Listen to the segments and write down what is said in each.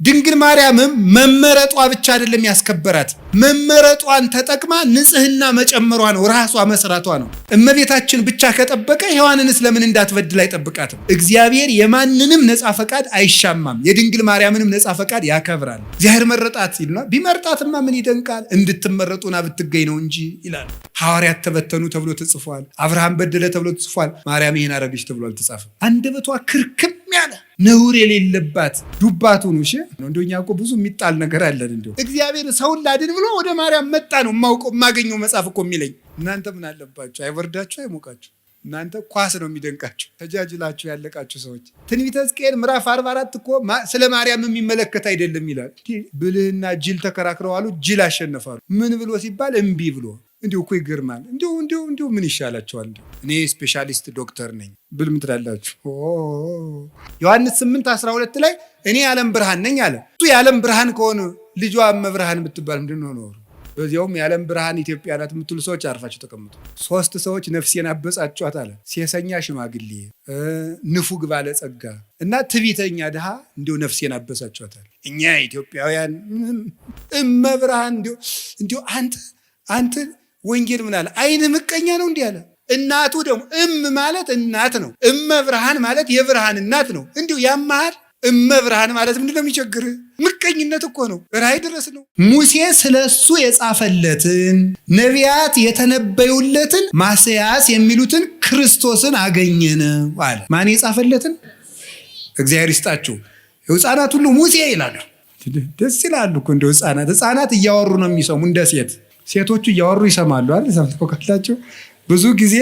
ድንግል ማርያምም መመረጧ ብቻ አይደለም ያስከበራት፣ መመረጧን ተጠቅማ ንጽህና መጨመሯ ነው፣ ራሷ መስራቷ ነው። እመቤታችን ብቻ ከጠበቀ ሔዋንንስ ለምን እንዳትበድል አይጠብቃትም? እግዚአብሔር የማንንም ነፃ ፈቃድ አይሻማም፣ የድንግል ማርያምንም ነፃ ፈቃድ ያከብራል። እግዚአብሔር መረጣት ይልና ቢመርጣትማ ምን ይደንቃል? እንድትመረጡና ብትገኝ ነው እንጂ ይላል። ሐዋርያት ተበተኑ ተብሎ ተጽፏል። አብርሃም በደለ ተብሎ ተጽፏል። ማርያም ይሄን አረገች ተብሎ አልተጻፈም። አንደበቷ ክርክም ያለ ነውር የሌለባት ዱባቱ ነው። እሺ እንደኛ እኮ ብዙ የሚጣል ነገር አለን። እንደው እግዚአብሔር ሰውን ላድን ብሎ ወደ ማርያም መጣ ነው የማገኘው መጽሐፍ እኮ የሚለኝ። እናንተ ምን አለባችሁ? አይወርዳችሁ አይሞቃችሁ? እናንተ ኳስ ነው የሚደንቃችሁ፣ ተጃጅላችሁ ያለቃችሁ ሰዎች። ትንቢተ ሕዝቅኤል ምዕራፍ 44 እኮ ስለ ማርያም የሚመለከት አይደለም ይላል። ብልህና ጅል ተከራክረዋሉ፣ ጅል አሸነፋሉ። ምን ብሎ ሲባል እምቢ ብሎ። እንዲሁ እኮ ይገርማል። እንዲሁ ምን ይሻላቸዋል? እኔ ስፔሻሊስት ዶክተር ነኝ ብል ምን ትላላችሁ? ዮሐንስ 8:12 ላይ እኔ የዓለም ብርሃን ነኝ አለ። እሱ የዓለም ብርሃን ከሆነ ልጇ እመብርሃን የምትባል ምንድን ነው? በዚያውም የዓለም ብርሃን ኢትዮጵያ ናት የምትሉ ሰዎች አርፋችሁ ተቀምጡ። 3 ሰዎች ነፍሴን አበጻችኋት አለ። ሴሰኛ ሽማግሌ፣ ንፉግ ባለጸጋ እና ትዕቢተኛ ድሃ እንዲሁ ነፍሴን አበሳችኋታል። እኛ ኢትዮጵያውያን እመብርሃን እንዲሁ አንተ ወንጌል ምን አለ? አይን ምቀኛ ነው እንዲህ አለ። እናቱ ደግሞ ማለት እናት ነው። እመብርሃን ማለት የብርሃን እናት ነው። እንዲሁ ያማሃል። እመብርሃን ማለት ምንድን ነው የሚቸግር? ምቀኝነት እኮ ነው። ራእይ ድረስ ነው። ሙሴ ስለሱ የጻፈለትን ነቢያት የተነበዩለትን ማስያስ የሚሉትን ክርስቶስን አገኘነው አለ። ማን የጻፈለትን? እግዚአብሔር ይስጣችሁ። ሕፃናት ሁሉ ሙሴ ይላሉ። ደስ ይላሉ እኮ እንደው ሕፃናት እያወሩ ነው የሚሰሙ። እንደ ሴቶቹ እያወሩ ይሰማሉ አይደል? ሰምተው ካላችሁ ብዙ ጊዜ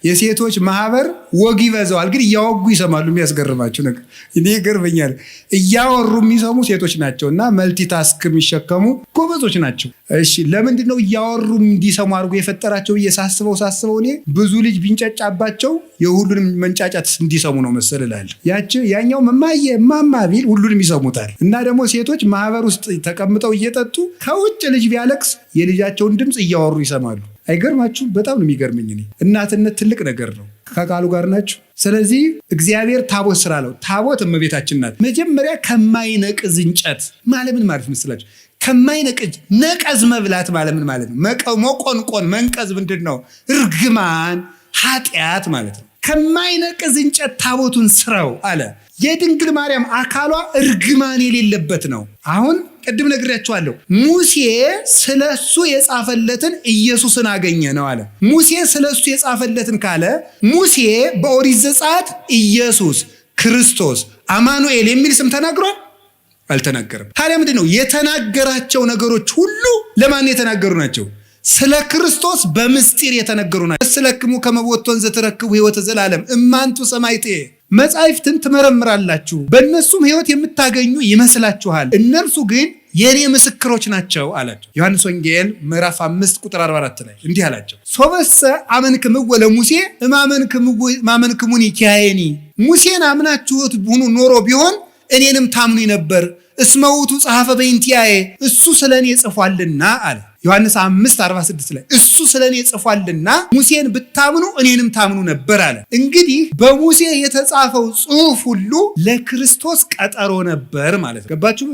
የሴቶች ማህበር ወግ ይበዛዋል፣ ግን እያወጉ ይሰማሉ። የሚያስገርማችሁ ነገር እኔ ይገርመኛል። እያወሩ የሚሰሙ ሴቶች ናቸው እና መልቲታስክ የሚሸከሙ ጎበዞች ናቸው። እሺ ለምንድን ነው እያወሩ እንዲሰሙ አድርጎ የፈጠራቸው ብዬ ሳስበው እኔ ብዙ ልጅ ቢንጫጫባቸው የሁሉንም መንጫጫት እንዲሰሙ ነው መሰል እላለሁ። ያኛው እማማ ቢል ሁሉንም ይሰሙታል። እና ደግሞ ሴቶች ማህበር ውስጥ ተቀምጠው እየጠጡ ከውጭ ልጅ ቢያለቅስ የልጃቸውን ድምፅ እያወሩ ይሰማሉ። አይገርማችሁም? በጣም ነው የሚገርመኝ። እኔ እናትነት ትልቅ ነገር ነው። ከቃሉ ጋር ናችሁ። ስለዚህ እግዚአብሔር ታቦት ስላለው ታቦት እመቤታችን ናት። መጀመሪያ ከማይነቅዝ እንጨት ማለት ምን ማለት መስላችሁ? ከማይነቅዝ ነቀዝ መብላት ማለት ምን ማለት ነው? መቆንቆን መንቀዝ ምንድን ነው? እርግማን ኃጢአት ማለት ነው። ከማይነቅዝ እንጨት ታቦቱን ስራው አለ። የድንግል ማርያም አካሏ እርግማን የሌለበት ነው። አሁን ቅድም ነግሬያችኋለሁ። ሙሴ ስለሱ የጻፈለትን ኢየሱስን አገኘ ነው አለ። ሙሴ ስለሱ የጻፈለትን ካለ ሙሴ በኦሪት ዘጸአት ኢየሱስ ክርስቶስ አማኑኤል የሚል ስም ተናግሯል? አልተናገረም። ታዲያ ምንድን ነው የተናገራቸው ነገሮች ሁሉ ለማን የተናገሩ ናቸው? ስለ ክርስቶስ በምስጢር የተነገሩ ናቸው። ስለክሙ ከመቦቶን ዘተረክቡ ሕይወተ ዘላለም እማንቱ ሰማይቴ መጻሕፍትን ትመረምራላችሁ፣ በእነሱም ሕይወት የምታገኙ ይመስላችኋል፣ እነርሱ ግን የኔ ምስክሮች ናቸው አላቸው። ዮሐንስ ወንጌል ምዕራፍ 5 ቁጥር 44 ላይ እንዲህ አላቸው። ሶበሰ አመንክምዎ ለሙሴ እማመንክሙኒ ኪያየኒ፣ ሙሴን አምናችሁት ሁኑ ኖሮ ቢሆን እኔንም ታምኑ ነበር። እስመ ውእቱ ጸሐፈ በእንቲአየ፣ እሱ ስለኔ ጽፏልና አለ። ዮሐንስ 5:46 ላይ እሱ ስለኔ ጽፏልና ሙሴን ብታምኑ እኔንም ታምኑ ነበር አለ። እንግዲህ በሙሴ የተጻፈው ጽሑፍ ሁሉ ለክርስቶስ ቀጠሮ ነበር ማለት ነው። ገባችሁ?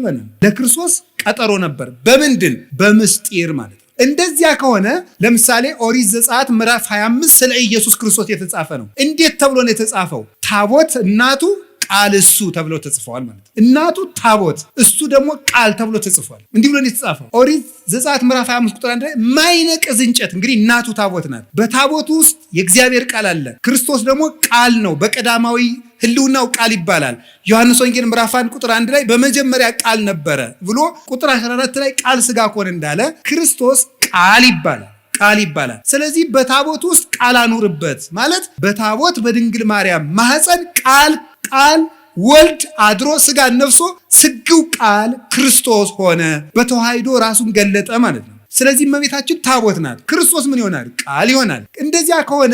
ለክርስቶስ ቀጠሮ ነበር። በምንድን? በምስጢር ማለት ነው። እንደዚያ ከሆነ ለምሳሌ ኦሪት ዘጸአት ምዕራፍ 25 ስለ ኢየሱስ ክርስቶስ የተጻፈ ነው። እንዴት ተብሎ ነው የተጻፈው? ታቦት እናቱ ቃል እሱ ተብሎ ተጽፏል ማለት ነው። እናቱ ታቦት እሱ ደግሞ ቃል ተብሎ ተጽፏል። እንዲህ ብሎ ነው የተጻፈው። ኦሪት ዘጸአት ምዕራፍ 25 ቁጥር 1 ላይ ማይነቅዝ እንጨት፣ እንግዲህ እናቱ ታቦት ናት። በታቦቱ ውስጥ የእግዚአብሔር ቃል አለ። ክርስቶስ ደግሞ ቃል ነው። በቀዳማዊ ሕልውናው ቃል ይባላል። ዮሐንስ ወንጌል ምዕራፍ 1 ቁጥር 1 ላይ በመጀመሪያ ቃል ነበረ ብሎ ቁጥር 14 ላይ ቃል ሥጋ ሆነ እንዳለ ክርስቶስ ቃል ይባላል። ስለዚህ በታቦት ውስጥ ቃል አኑርበት ማለት በታቦት በድንግል ማርያም ማህፀን ቃል ወልድ አድሮ ስጋ ነፍሶ ስግው ቃል ክርስቶስ ሆነ፣ በተዋህዶ ራሱን ገለጠ ማለት ነው። ስለዚህ እመቤታችን ታቦት ናት። ክርስቶስ ምን ይሆናል? ቃል ይሆናል። እንደዚያ ከሆነ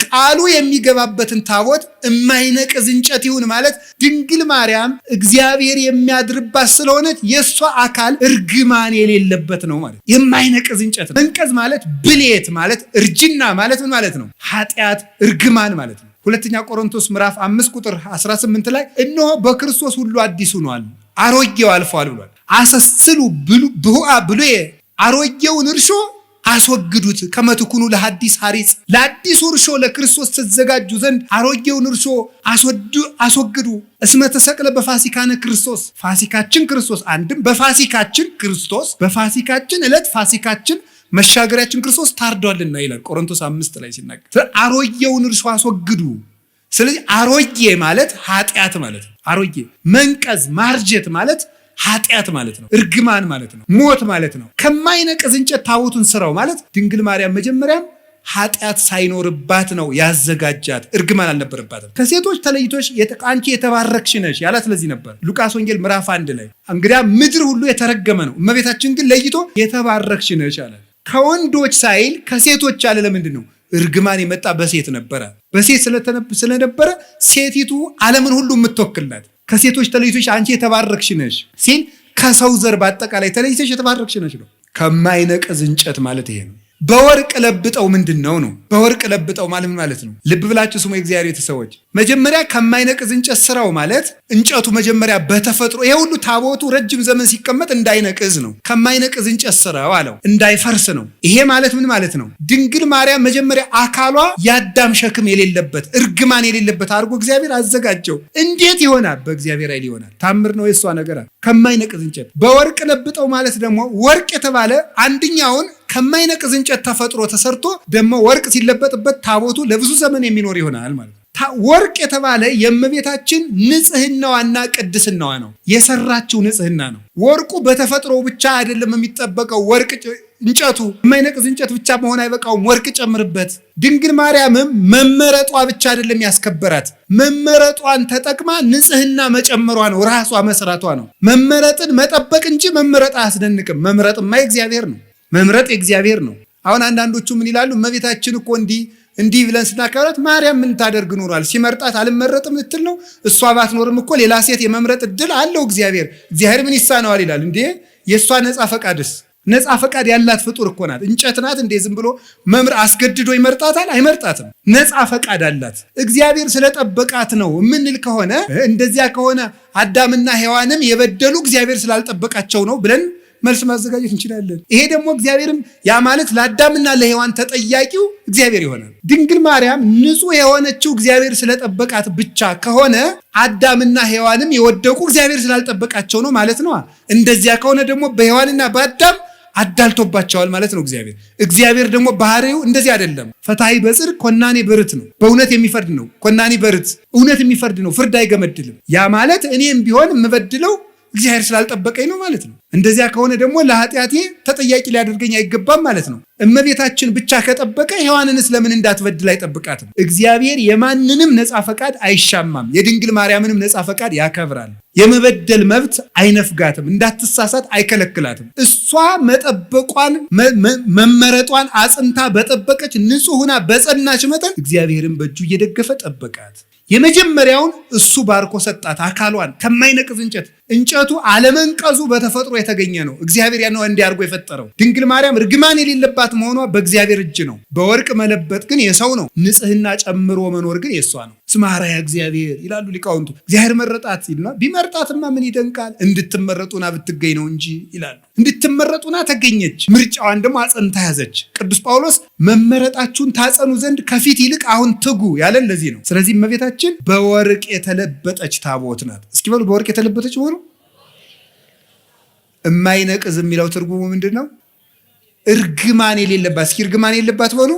ቃሉ የሚገባበትን ታቦት የማይነቅዝ እንጨት ይሁን ማለት ድንግል ማርያም እግዚአብሔር የሚያድርባት ስለሆነች የእሷ አካል እርግማን የሌለበት ነው ማለት። የማይነቅዝ እንጨት ነው። መንቀዝ ማለት ብሌት ማለት እርጅና ማለት ምን ማለት ነው? ኃጢአት፣ እርግማን ማለት ነው። ሁለተኛ ቆሮንቶስ ምዕራፍ 5 ቁጥር 18 ላይ እነሆ በክርስቶስ ሁሉ አዲስ ሆኗል፣ አሮጌው አልፏል ብሏል። አሰስሉ ብሁአ ብሉየ አሮጌውን እርሾ አስወግዱት ከመትኩኑ ለሐዲስ ሐሪጽ ለአዲሱ እርሾ ለክርስቶስ ተዘጋጁ ዘንድ አሮጌውን እርሾ አስወግዱ። እስመ ተሰቅለ በፋሲካነ ክርስቶስ ፋሲካችን ክርስቶስ አንድም በፋሲካችን ክርስቶስ በፋሲካችን ዕለት ፋሲካችን መሻገሪያችን ክርስቶስ ታርዷልና ይላል ቆሮንቶስ 5 ላይ ሲናገር አሮጌውን እርሾ አስወግዱ። ስለዚህ አሮጌ ማለት ኃጢአት ማለት ነው። አሮጌ መንቀዝ ማርጀት ማለት ኃጢአት ማለት ነው። እርግማን ማለት ነው። ሞት ማለት ነው። ከማይነቅዝ እንጨት ታቦቱን ስራው ማለት ድንግል ማርያም መጀመሪያም ኃጢአት ሳይኖርባት ነው ያዘጋጃት። እርግማን አልነበረባትም። ከሴቶች ተለይቶሽ አንቺ የተባረክሽ ነሽ ያላት ስለዚህ ነበር። ሉቃስ ወንጌል ምዕራፍ 1 ላይ እንግዲያ ምድር ሁሉ የተረገመ ነው፣ እመቤታችን ግን ለይቶ የተባረክሽ ነሽ አለ። ከወንዶች ሳይል ከሴቶች አለ። ለምንድን ነው? እርግማን የመጣ በሴት ነበረ። በሴት ስለነበረ ሴቲቱ ዓለምን ሁሉ የምትወክልናት። ከሴቶች ተለይቶሽ አንቺ የተባረክሽ ነሽ ሲል ከሰው ዘር በአጠቃላይ ተለይተሽ የተባረክሽ ነሽ ነው። ከማይነቅዝ እንጨት ማለት ይሄ ነው። በወርቅ ለብጠው ምንድን ነው? በወርቅ ለብጠው ማለት ነው። ልብ ብላችሁ ስሙ የእግዚአብሔር ቤተሰቦች። መጀመሪያ ከማይነቅዝ እንጨት ስራው ማለት እንጨቱ መጀመሪያ በተፈጥሮ ይሄ ሁሉ ታቦቱ ረጅም ዘመን ሲቀመጥ እንዳይነቅዝ ነው። ከማይነቅዝ እንጨት ስራው አለው፣ እንዳይፈርስ ነው። ይሄ ማለት ምን ማለት ነው? ድንግል ማርያም መጀመሪያ አካሏ የአዳም ሸክም የሌለበት እርግማን የሌለበት አድርጎ እግዚአብሔር አዘጋጀው። እንዴት ይሆናል? በእግዚአብሔር ኃይል ይሆናል። ታምር ነው የሷ ነገር። ከማይነቅዝ እንጨት በወርቅ ለብጠው ማለት ደግሞ ወርቅ የተባለ አንድኛውን ከማይነቅዝ እንጨት ተፈጥሮ ተሰርቶ ደግሞ ወርቅ ሲለበጥበት ታቦቱ ለብዙ ዘመን የሚኖር ይሆናል ማለት ነው። ወርቅ የተባለ የእመቤታችን ንጽህናዋና ቅድስናዋ ነው። የሰራችው ንጽህና ነው። ወርቁ በተፈጥሮ ብቻ አይደለም የሚጠበቀው። ወርቅ እንጨቱ የማይነቅዝ እንጨት ብቻ መሆን አይበቃውም። ወርቅ ጨምርበት። ድንግል ማርያምም መመረጧ ብቻ አይደለም ያስከበራት፣ መመረጧን ተጠቅማ ንጽህና መጨመሯ ነው። ራሷ መስራቷ ነው። መመረጥን መጠበቅ እንጂ መመረጥ አያስደንቅም። መምረጥማ የእግዚአብሔር ነው። መምረጥ የእግዚአብሔር ነው። አሁን አንዳንዶቹ ምን ይላሉ? እመቤታችን እኮ እንዲህ ብለን ስናከብራት ማርያም ምን ታደርግ ኖሯል? ሲመርጣት አልመረጥም ልትል ነው? እሷ ባትኖርም እኮ ሌላ ሴት የመምረጥ እድል አለው እግዚአብሔር። እግዚአብሔር ምን ይሳነዋል ይላል እንዴ? የእሷ ነፃ ፈቃድስ? ነፃ ፈቃድ ያላት ፍጡር እኮ ናት። እንጨት ናት እንዴ? ዝም ብሎ አስገድዶ ይመርጣታል? አይመርጣትም። ነፃ ፈቃድ አላት። እግዚአብሔር ስለጠበቃት ነው የምንል ከሆነ እንደዚያ ከሆነ አዳምና ሔዋንም የበደሉ እግዚአብሔር ስላልጠበቃቸው ነው ብለን መልስ ማዘጋጀት እንችላለን። ይሄ ደግሞ እግዚአብሔርም ያ ማለት ለአዳምና ለሔዋን ተጠያቂው እግዚአብሔር ይሆናል። ድንግል ማርያም ንጹሕ የሆነችው እግዚአብሔር ስለጠበቃት ብቻ ከሆነ አዳምና ሔዋንም የወደቁ እግዚአብሔር ስላልጠበቃቸው ነው ማለት ነው። እንደዚያ ከሆነ ደግሞ በሔዋንና በአዳም አዳልቶባቸዋል ማለት ነው እግዚአብሔር ደግሞ ባህሪው እንደዚህ አይደለም። ፈታሒ በጽድቅ ኮናኔ በርት ነው። በእውነት የሚፈርድ ነው። ኮናኔ በርት እውነት የሚፈርድ ነው። ፍርድ አይገመድልም። ያ ማለት እኔም ቢሆን የምበድለው እግዚአብሔር ስላልጠበቀኝ ነው ማለት ነው። እንደዚያ ከሆነ ደግሞ ለኃጢአቴ ተጠያቂ ሊያደርገኝ አይገባም ማለት ነው። እመቤታችን ብቻ ከጠበቀ ሔዋንንስ ለምን እንዳትበድል አይጠብቃትም? እግዚአብሔር የማንንም ነፃ ፈቃድ አይሻማም። የድንግል ማርያምንም ነፃ ፈቃድ ያከብራል። የመበደል መብት አይነፍጋትም። እንዳትሳሳት አይከለክላትም። እሷ መጠበቋን መመረጧን አጽንታ በጠበቀች ንጹሕና በጸናች መጠን እግዚአብሔርን በእጁ እየደገፈ ጠበቃት። የመጀመሪያውን እሱ ባርኮ ሰጣት። አካሏን ከማይነቅዝ እንጨቱ አለመንቀዙ በተፈጥሮ የተገኘ ነው። እግዚአብሔር ያነው እንዲያርጎ የፈጠረው። ድንግል ማርያም እርግማን የሌለባት መሆኗ በእግዚአብሔር እጅ ነው። በወርቅ መለበጥ ግን የሰው ነው። ንጽህና ጨምሮ መኖር ግን የሷ ነው። ስማራያ እግዚአብሔር ይላሉ ሊቃውንቱ። እግዚአብሔር መረጣት ይልና ቢመርጣትማ ምን ይደንቃል? እንድትመረጡና ብትገኝ ነው እንጂ ይላሉ። እንድትመረጡና ተገኘች። ምርጫዋን ደግሞ አጸንታ ያዘች። ቅዱስ ጳውሎስ መመረጣችሁን ታጸኑ ዘንድ ከፊት ይልቅ አሁን ትጉ ያለን ለዚህ ነው። ስለዚህ እመቤታችን በወርቅ የተለበጠች ታቦት ናት። እስኪ በሉ በወርቅ የተለበጠች ሆኖ የማይነቅዝ የሚለው ትርጉሙ ምንድን ነው? እርግማን የሌለባት። እስኪ እርግማን የሌለባት በሉ።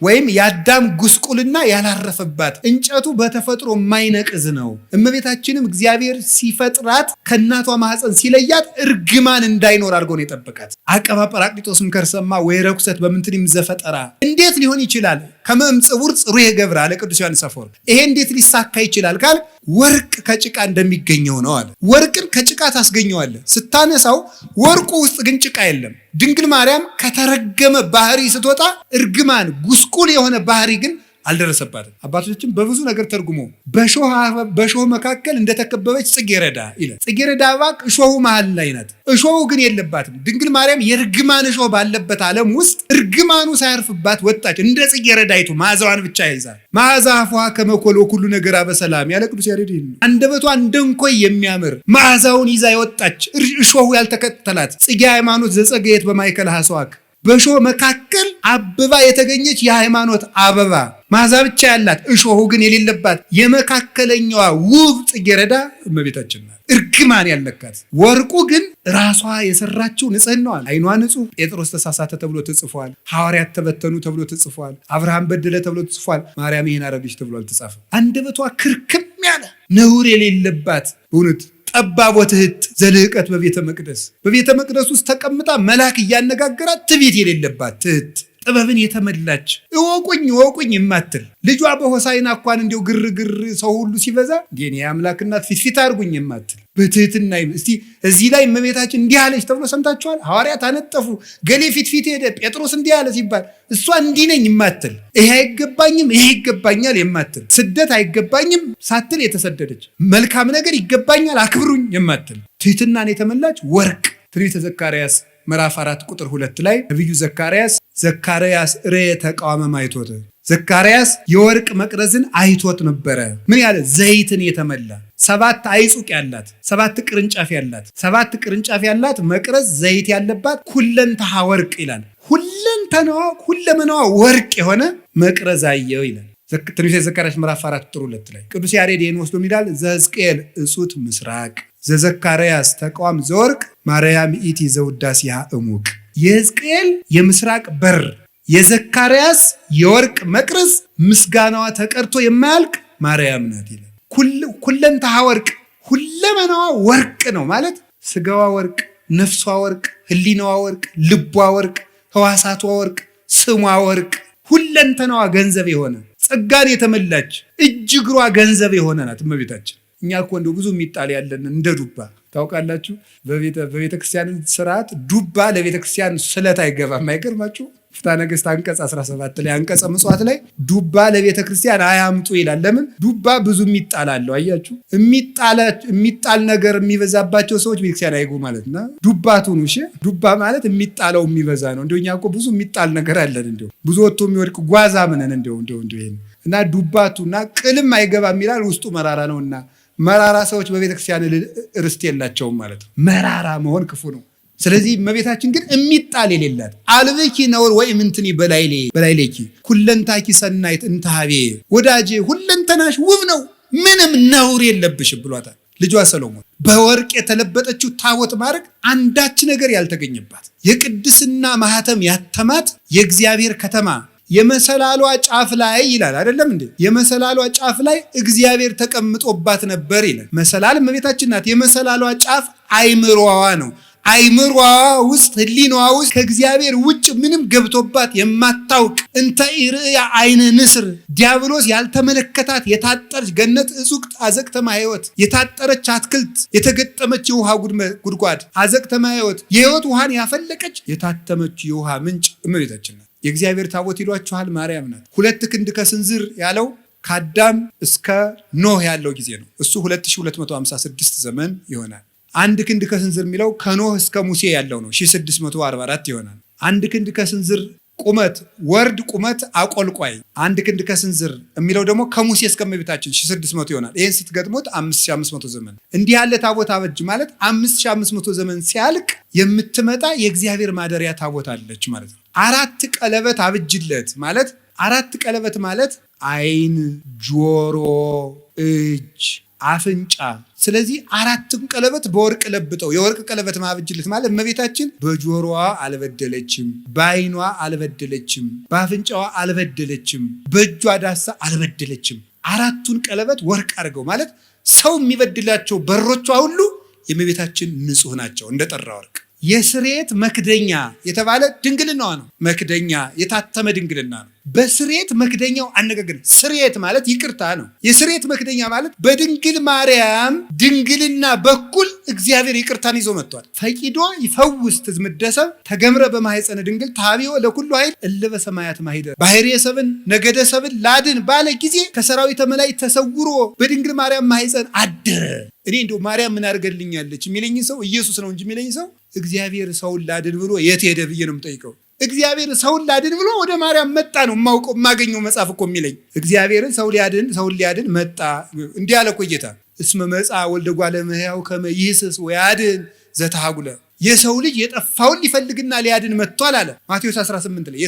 ወይም የአዳም ጉስቁልና ያላረፈባት። እንጨቱ በተፈጥሮ የማይነቅዝ ነው። እመቤታችንም እግዚአብሔር ሲፈጥራት ከእናቷ ማህፀን ሲለያት እርግማን እንዳይኖር አድርጎ ነው የጠበቃት። አቀባ ጰራቅሊጦስም ከርሰማ ወይ ረኩሰት በምንትንም ዘፈጠራ። እንዴት ሊሆን ይችላል? ከመምጽውር ጽሩየ ገብረ አለ ቅዱስ ዮሐንስ አፈወርቅ። ይሄ እንዴት ሊሳካ ይችላል ካል ወርቅ ከጭቃ እንደሚገኘው ነው አለ። ወርቅን ከጭቃ ታስገኘዋለህ ስታነሳው፣ ወርቁ ውስጥ ግን ጭቃ የለም። ድንግል ማርያም ከተረገመ ባህሪ ስትወጣ እርግማን ጉስቁል የሆነ ባህሪ ግን አልደረሰባትም። አባቶቻችን በብዙ ነገር ተርጉሞ በሾህ መካከል እንደተከበበች ጽጌረዳ ይላል። ጽጌረዳ አበባ እሾሁ መሃል ላይ ናት። እሾሁ ግን የለባትም። ድንግል ማርያም የርግማን እሾህ ባለበት ዓለም ውስጥ እርግማኑ ሳያርፍባት ወጣች። እንደ ጽጌረዳይቱ መዓዛዋን ብቻ ይዛል። መዓዛ አፏሃ ከመ ኮል ወኩሉ ነገራ በሰላም ያለ ቅዱስ ያሬድ። አንደበቷ እንደ እንኮይ የሚያምር መዓዛውን ይዛ የወጣች እሾሁ ያልተከተላት ጽጌ ሃይማኖት ዘጸገየት በማእከለ ሐሰዋክ በእሾህ መካከል አብባ የተገኘች የሃይማኖት አበባ መዓዛ ብቻ ያላት እሾሁ ግን የሌለባት የመካከለኛዋ ውብ ጽጌረዳ እመቤታችን ናት። እርግማን ያልነካት። ወርቁ ግን ራሷ የሰራችው ንጽህናዋል። ዓይኗ ንጹህ፣ ጴጥሮስ ተሳሳተ ተብሎ ተጽፏል። ሐዋርያት ተበተኑ ተብሎ ተጽፏል። አብርሃም በደለ ተብሎ ተጽፏል። ማርያም ይሄን አረገች ተብሎ አልተጻፈም። አንደበቷ ክርክም ያለ ነውር የሌለባት በእውነት ጠባብ ወትሕት ዘልህቀት በቤተ መቅደስ ውስጥ ተቀምጣ መልአክ እያነጋገራት ትዕቢት የሌለባት ትሕት ጥበብን የተመላች እወቁኝ የማትል ልጇ በሆሳዕና እንኳን እንዲው ግርግር ሰው ሁሉ ሲበዛ የኔ አምላክ እናት ፊት አድርጉኝ የማትል በትሕትና እስቲ እዚህ ላይ እመቤታችን እንዲህ አለች ተብሎ ሰምታችኋል? ሐዋርያት አነጠፉ፣ ገሌ ፊት ሄደ፣ ጴጥሮስ እንዲህ አለ ሲባል እሷ እንዲህ ነኝ የማትል ይሄ አይገባኝም ይሄ ይገባኛል የማትል ስደት አይገባኝም ሳትል የተሰደደች መልካም ነገር ይገባኛል አክብሩኝ የማትል ትሕትናን የተመላች ወርቅ። ትንቢተ ዘካርያስ ምዕራፍ 4 ቁጥር 2 ላይ ነቢዩ ዘካርያስ ርየ ተቃዋመ ማይቶት ዘካርያስ የወርቅ መቅረዝን አይቶት ነበረ። ምን ያለ ዘይትን የተመላ 7 አይጹቅ ያላት 7 ቅርንጫፍ ያላት መቅረዝ ዘይት ያለባት ሁለንተሃ ወርቅ ይላል። ሁለመናዋ ወርቅ የሆነ መቅረዝ አየው ይላል። ትንቢተ ዘካርያስ ምዕራፍ 4 ቁጥር 2 ላይ ቅዱስ ያሬድ ይህን ወስዶ ይላል ዘሕዝቅኤል እጹት ምስራቅ ዘዘካርያስ ተቃዋም ዘወርቅ ማርያም ኢቲ ዘውዳሴሃ እሙቅ። የሕዝቅኤል የምስራቅ በር የዘካርያስ የወርቅ መቅረዝ ምስጋናዋ ተቀርቶ የማያልቅ ማርያም ናት ይላል። ሁለንተሃ ወርቅ ሁለመናዋ ወርቅ ነው ማለት ስጋዋ ወርቅ፣ ነፍሷ ወርቅ፣ ህሊናዋ ወርቅ፣ ልቧ ወርቅ፣ ህዋሳቷ ወርቅ፣ ስሟ ወርቅ፣ ሁለንተናዋ ገንዘብ የሆነ ጸጋን የተመላች እጅ እግሯ ገንዘብ የሆነ ናት እመቤታችን። እኛ እኮ እንደው ብዙ የሚጣል ያለን እንደ ዱባ ታውቃላችሁ። በቤተክርስቲያን ስርዓት ዱባ ለቤተክርስቲያን ስለት አይገባም። አይገርማችሁ? ፍትሐ ነገሥት አንቀጽ 17 ላይ አንቀጸ ምጽዋት ላይ ዱባ ለቤተክርስቲያን አያምጡ ይላል። ለምን? ዱባ ብዙ የሚጣል አለው። አያችሁ፣ የሚጣል ነገር የሚበዛባቸው ሰዎች ቤተክርስቲያን አይጉ ማለትና ዱባቱን እሺ፣ ዱባ ማለት የሚጣለው የሚበዛ ነው። እንደኛ እኮ ብዙ የሚጣል ነገር አለን። እንደው ብዙ ወጥቶ የሚወድቅ ጓዛ ምነን እንደው ይሄን እና ዱባቱና ቅልም አይገባም ይላል። ውስጡ መራራ ነውና መራራ ሰዎች በቤተክርስቲያን ርስት የላቸውም ማለት ነው። መራራ መሆን ክፉ ነው። ስለዚህ እመቤታችን ግን የሚጣል የሌላት አልብኪ ነውር ወይ ምንትኒ በላይሌኪ ኩለንታኪ ሰናይት እንታቤ ወዳጄ ሁለንተናሽ ውብ ነው ምንም ነውር የለብሽ ብሏታል ልጇ ሰሎሞን። በወርቅ የተለበጠችው ታቦት ማድረግ አንዳች ነገር ያልተገኘባት የቅድስና ማህተም ያተማት የእግዚአብሔር ከተማ የመሰላሏ ጫፍ ላይ ይላል አይደለም እንዴ? የመሰላሏ ጫፍ ላይ እግዚአብሔር ተቀምጦባት ነበር ይላል። መሰላል እመቤታችን ናት። የመሰላሏ ጫፍ አይምሮዋ ነው። አይምሮዋ ውስጥ ህሊናዋ ውስጥ ከእግዚአብሔር ውጭ ምንም ገብቶባት የማታውቅ እንተ ኢርእያ አይነ ንስር ዲያብሎስ ያልተመለከታት የታጠረች ገነት እጹቅት አዘቅተማ ሕይወት የታጠረች አትክልት የተገጠመች የውሃ ጉድጓድ አዘቅተማ ሕይወት የሕይወት ውሃን ያፈለቀች የታተመች የውሃ ምንጭ እመቤታችን ናት። የእግዚአብሔር ታቦት ይሏችኋል ማርያም ናት። 2 ክንድ ከስንዝር ያለው ከአዳም እስከ ኖህ ያለው ጊዜ ነው። እሱ 2256 ዘመን ይሆናል። 1 ክንድ ከስንዝር የሚለው ከኖህ እስከ ሙሴ ያለው ነው 1644 ይሆናል። 1 ክንድ ከስንዝር ቁመት ወርድ ቁመት አቆልቋይ 1 ክንድ ከስንዝር የሚለው ደግሞ ከሙሴ እስከ እመቤታችን 1600 ይሆናል። ይህን ስትገጥሙት 5500 ዘመን። እንዲህ ያለ ታቦት አበጅ ማለት 5500 ዘመን ሲያልቅ የምትመጣ የእግዚአብሔር ማደሪያ ታቦት አለች ማለት ነው። 4 ቀለበት አብጅለት ማለት 4 ቀለበት ማለት አይን፣ ጆሮ፣ እጅ፣ አፍንጫ። ስለዚህ 4ቱን ቀለበት በወርቅ ለብጠው የወርቅ ቀለበት ማብጅለት ማለት እመቤታችን በጆሮዋ አልበደለችም፣ በአይኗ አልበደለችም፣ በአፍንጫዋ አልበደለችም፣ በእጇ ዳሳ አልበደለችም። 4ቱን ቀለበት ወርቅ አድርገው ማለት ሰው የሚበድላቸው በሮቿ ሁሉ የእመቤታችን ንጹህ ናቸው እንደጠራ ወርቅ። የስርየት መክደኛ የተባለ ድንግልናዋ ነው። መክደኛ የታተመ ድንግልና ነው። በስርየት መክደኛው አነጋገር ስርየት ማለት ይቅርታ ነው። የስርየት መክደኛ ማለት በድንግል ማርያም ድንግልና በኩል እግዚአብሔር ይቅርታን ይዞ መጥቷል። ፈቂዶ ይፈውስ ትዝምደሰብ ተገምረ በማኅፀነ ድንግል ታቢዮ ለኩሉ ኃይል እለ በሰማያት ማሂደር ባሕርየ ሰብን ነገደ ሰብን ላድን ባለ ጊዜ ከሰራዊተ መላእክት ተሰውሮ በድንግል ማርያም ማኅፀን አደረ። እኔ እንደው ማርያም ምን አድርገልኛለች የሚለኝ ሰው ኢየሱስ ነው እንጂ የሚለኝ ሰው እግዚአብሔር ሰውን ላድን ብሎ የት ሄደ ብዬ ነው የምጠይቀው። እግዚአብሔር ሰውን ላድን ብሎ ወደ ማርያም መጣ ነው የማገኘው መጽሐፍ እኮ የሚለኝ። እግዚአብሔርን ሰውን ሊያድን መጣ እንዲህ አለ እኮ ጌታ። እስመ መጽአ ወልደ እጓለ እመሕያው ከመ ይህስስ ወያድን ዘተሐጉለ። የሰው ልጅ የጠፋውን ሊፈልግና ሊያድን መጥቷል አለ ማቴዎስ 18 ላይ።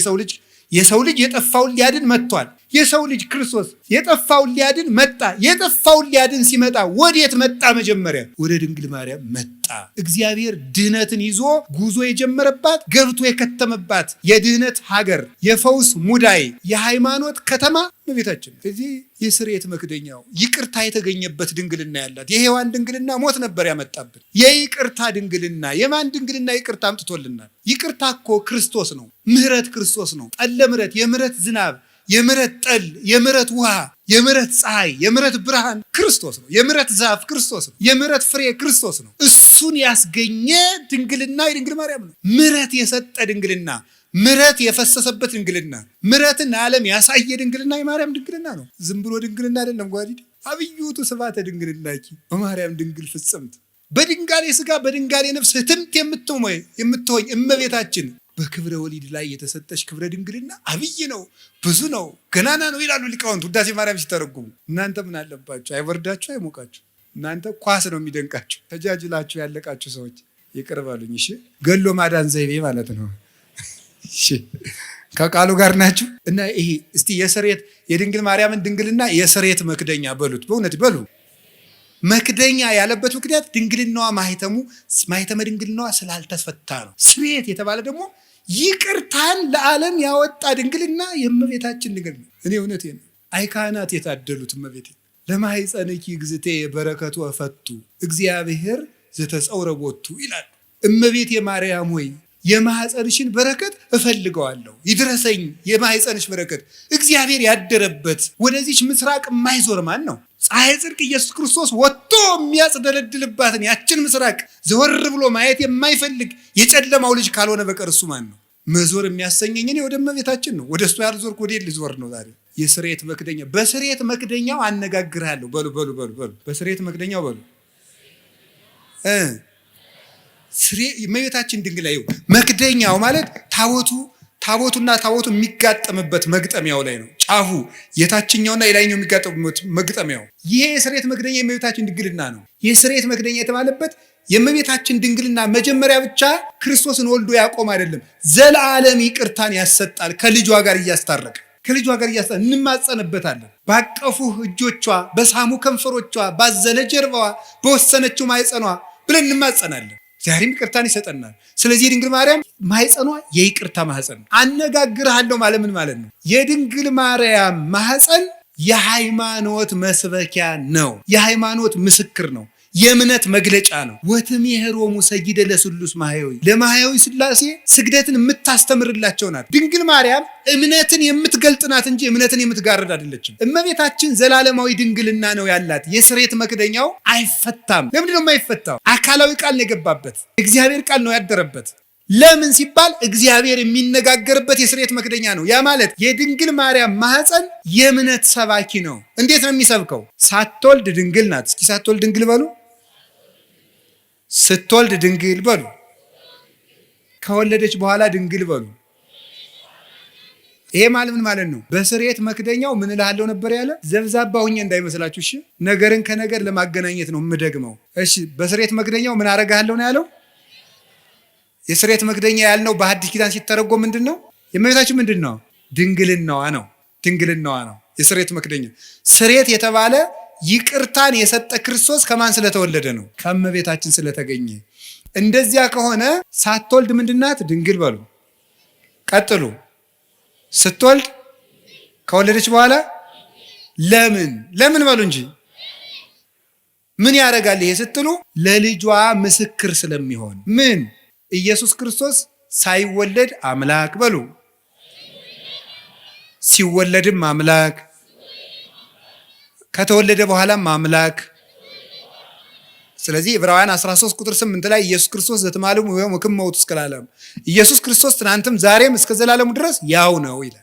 የሰው ልጅ የጠፋውን ሊያድን መጥቷል። የሰው ልጅ ክርስቶስ የጠፋውን ሊያድን መጣ። የጠፋውን ሊያድን ሲመጣ ወዴት መጣ? መጀመሪያ ወደ ድንግል ማርያም መጣ። እግዚአብሔር ድህነትን ይዞ ጉዞ የጀመረባት ገብቶ የከተመባት የድህነት ሀገር፣ የፈውስ ሙዳይ፣ የሃይማኖት ከተማ እመቤታችን። እዚህ የስርየት መክደኛው ይቅርታ የተገኘበት ድንግልና ያላት የሔዋን ድንግልና ሞት ነበር ያመጣብን። የይቅርታ ድንግልና የማን ድንግልና ይቅርታ አምጥቶልናል? ይቅርታ እኮ ክርስቶስ ነው። ምህረት ክርስቶስ ነው። ጠለ ምህረት፣ የምህረት ዝናብ፣ የምህረት ጠል፣ የምህረት ውሃ፣ የምህረት ፀሐይ፣ የምህረት ብርሃን ክርስቶስ ነው። የምህረት ዛፍ ክርስቶስ ነው። የምህረት ፍሬ ክርስቶስ ነው። እሱን ያስገኘ ድንግልና የድንግል ማርያም ነው። ምህረት የሰጠ ድንግልና፣ ምህረት የፈሰሰበት ድንግልና፣ ምህረትን ዓለም ያሳየ ድንግልና የማርያም ድንግልና ነው። ዝም ብሎ ድንግልና አይደለም። ጓዲድ አብዩቱ ስብሐተ ድንግልናኪ በማርያም ድንግል ፍጽምት በድንጋሌ ስጋ በድንጋሌ ነፍስ ህትምት የምትሆኝ እመቤታችን በክብረ ወሊድ ላይ የተሰጠች ክብረ ድንግልና አብይ ነው፣ ብዙ ነው፣ ገናና ነው ይላሉ ሊቃውንት ውዳሴ ማርያም ሲተረጉሙ። እናንተ ምን አለባችሁ? አይወርዳችሁ፣ አይሞቃችሁ። እናንተ ኳስ ነው የሚደንቃችሁ። ተጃጅላችሁ ያለቃችሁ ሰዎች ይቅር በሉኝ። እሺ፣ ገሎ ማዳን ዘይቤ ማለት ነው። እሺ፣ ከቃሉ ጋር ናችሁ። እና ይሄ እስቲ የድንግል ማርያምን ድንግልና የስርየት መክደኛ በሉት። በእውነት በሉ። መክደኛ ያለበት ምክንያት ድንግልናዋ ማኅተመ ድንግልናዋ ስላልተፈታ ነው። ስርየት የተባለ ደግሞ ይቅርታን ለዓለም ያወጣ ድንግልና የእመቤታችን ድንግልና። እኔ እውነቴ ነው። አይ ካህናት የታደሉት እመቤቴ ለማኅፀንኪ እግዝእቴ በረከቱ እፈቱ እግዚአብሔር ዘተጸውረ ቦቱ ይላል። እመቤቴ ማርያም ሆይ የማኅፀንሽን በረከት እፈልገዋለሁ፣ ይድረሰኝ የማኅፀንሽ በረከት። እግዚአብሔር ያደረበት ወደዚች ምስራቅ የማይዞር ማን ነው? ፀሐይ ጽድቅ ኢየሱስ ክርስቶስ ወጥቶ የሚያጽደለድልባትን ያችን ምስራቅ ዘወር ብሎ ማየት የማይፈልግ የጨለማው ልጅ ካልሆነ በቀር እሱ ማን ነው? መዞር የሚያሰኘኝ እኔ ወደ እመቤታችን ነው። ወደ እሱ ያልዞርኩ ወዴት ልዞር ነው ዛሬ? የስርየት መክደኛ። በስርየት መክደኛው አነጋግርሃለሁ። በሉ በስርየት መክደኛው በሉ። እመቤታችን ድንግል ላይ መክደኛው ማለት ታቦቱና ታቦቱ የሚጋጠምበት መግጠሚያው ላይ ነው። ጫፉ የታችኛውና የላይኛው የሚጋጠሙበት መግጠሚያው። ይሄ የስርየት መክደኛ የእመቤታችን ድንግልና ነው። የስርየት መክደኛ የተባለበት የእመቤታችን ድንግልና መጀመሪያ ብቻ ክርስቶስን ወልዶ ያቆም አይደለም፣ ዘላለም ይቅርታን ያሰጣል። ከልጇ ጋር እያስታረቀ እንማጸንበታለን። ባቀፉህ እጆቿ፣ በሳሙ ከንፈሮቿ፣ ባዘለ ጀርባዋ፣ በወሰነችው ማኅፀኗ ብለን እንማጸናለን። ዛሬም ይቅርታን ይሰጠናል። ስለዚህ የድንግል ማርያም ማኅፀኗ የይቅርታ ማኅፀን ነው። አነጋግርሃለሁ ማለት ምን ማለት ነው? የድንግል ማርያም ማኅፀን የሃይማኖት መስበኪያ ነው። የሃይማኖት ምስክር ነው። የእምነት መግለጫ ነው። ወትሜሄሮሙ ሰጊደ ለስሉስ ማሕየዊ ለማሕየዊ ሥላሴ ስግደትን የምታስተምርላቸው ናት። ድንግል ማርያም እምነትን የምትገልጥ ናት እንጂ እምነትን የምትጋርድ አይደለችም። እመቤታችን ዘላለማዊ ድንግልና ነው ያላት። የስርየት መክደኛው አይፈታም። ለምንድን ነው የማይፈታው? አካላዊ ቃል ነው የገባበት። እግዚአብሔር ቃል ነው ያደረበት። ለምን ሲባል እግዚአብሔር የሚነጋገርበት የስርየት መክደኛ ነው። ያ ማለት የድንግል ማርያም ማኅፀን የእምነት ሰባኪ ነው። እንዴት ነው የሚሰብከው? ሳትወልድ ድንግል ናት። እስኪ ሳትወልድ ድንግል በሉ። ስትወልድ ድንግል በሉ። ከወለደች በኋላ ድንግል በሉ። ይሄ ማለት ምን ማለት ነው? በስርየት መክደኛው ምን እልሃለሁ ነበር ያለ? ዘብዛባ ሁኜ እንዳይመስላችሁ እሺ። ነገርን ከነገር ለማገናኘት ነው የምደግመው። እሺ፣ በስርየት መክደኛው ምን አረጋለሁ ነው ያለው? የስርየት መክደኛ ያልነው በሐዲስ ኪዳን ሲተረጎም ምንድን ነው? የእመቤታችን ምንድን ነው? ድንግልናዋ ነው የስርየት መክደኛ። ስርየት የተባለ ይቅርታን የሰጠ ክርስቶስ ከማን ስለተወለደ ነው? ከእመቤታችን ስለተገኘ። እንደዚያ ከሆነ ሳትወልድ ምንድናት? ድንግል በሉ። ቀጥሉ። ስትወልድ፣ ከወለደች በኋላ ለምን በሉ እንጂ። ምን ያደርጋል ይሄ ስትሉ? ለልጇ ምስክር ስለሚሆን። ምን ኢየሱስ ክርስቶስ ሳይወለድ አምላክ በሉ፣ ሲወለድም አምላክ፣ ከተወለደ በኋላም አምላክ። ስለዚህ ዕብራውያን 13 ቁጥር 8 ላይ ኢየሱስ ክርስቶስ ዘተማለሙ ወክም መውት እስከ ለዓለም፣ ኢየሱስ ክርስቶስ ትናንትም ዛሬም እስከ ዘላለሙ ድረስ ያው ነው ይላል።